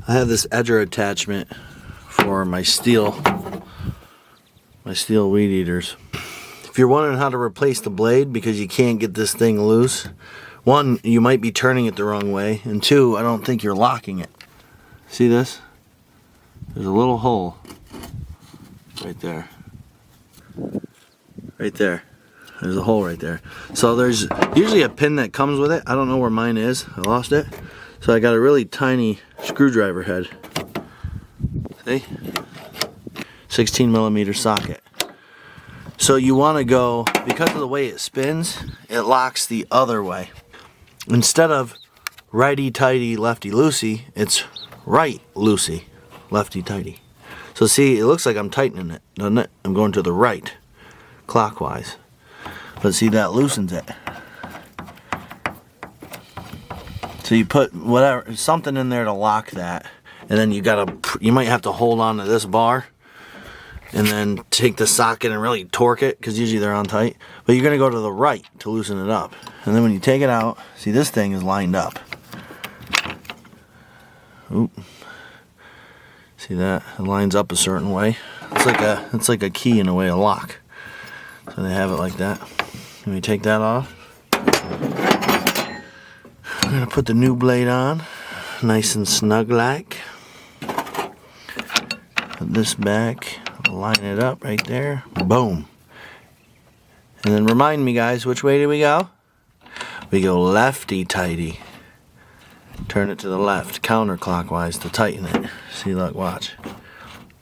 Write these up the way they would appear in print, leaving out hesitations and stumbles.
I have this edger attachment for my STIHL weed eaters. If you're wondering how to replace the blade because you can't get this thing loose, one, you might be turning it the wrong way, and two, I don't think you're locking it. See this? There's a little hole right there. Right there. There's a hole right there. So there's usually a pin that comes with it. I don't know where mine is. I lost it. So I got a really tiny screwdriver head. See? 16 millimeter socket. So you want to go, because of the way it spins, it locks the other way. Instead of righty tighty, lefty loosey, it's right loosey, lefty tighty. So see, it looks like I'm tightening it, doesn't it? I'm going to the right, clockwise. But see, that loosens it. So you put whatever, something in there to lock that, and then you might have to hold on to this bar, and then take the socket and really torque it, because usually they're on tight. But you're going to go to the right to loosen it up. And then when you take it out, see, this thing is lined up. Oop. See that? It lines up a certain way. It's like a key in a way, a lock. So they have it like that. Let me take that off. I'm going to put the new blade on, nice and snug like. Put this back. Line it up right there. Boom. And then remind me, guys, which way do we go? We go lefty tighty. Turn it to the left, counterclockwise to tighten it. See, look, watch.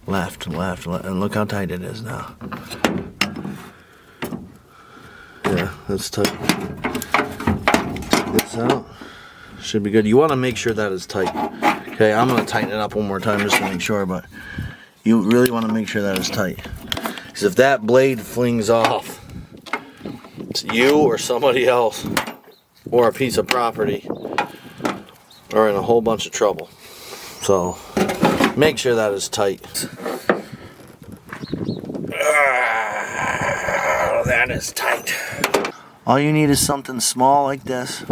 Left, left, left, and look how tight it is now. Yeah, that's tight. Take this out. Should be good. You want to make sure that is tight. Okay, I'm going to tighten it up one more time just to make sure, but you really want to make sure that is tight. Because if that blade flings off, it's you or somebody else or a piece of property are in a whole bunch of trouble. So make sure that is tight. That is tight. All you need is something small like this,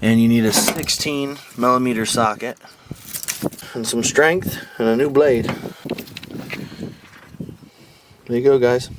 and you need a 16 millimeter socket and some strength and a new blade. There you go, guys.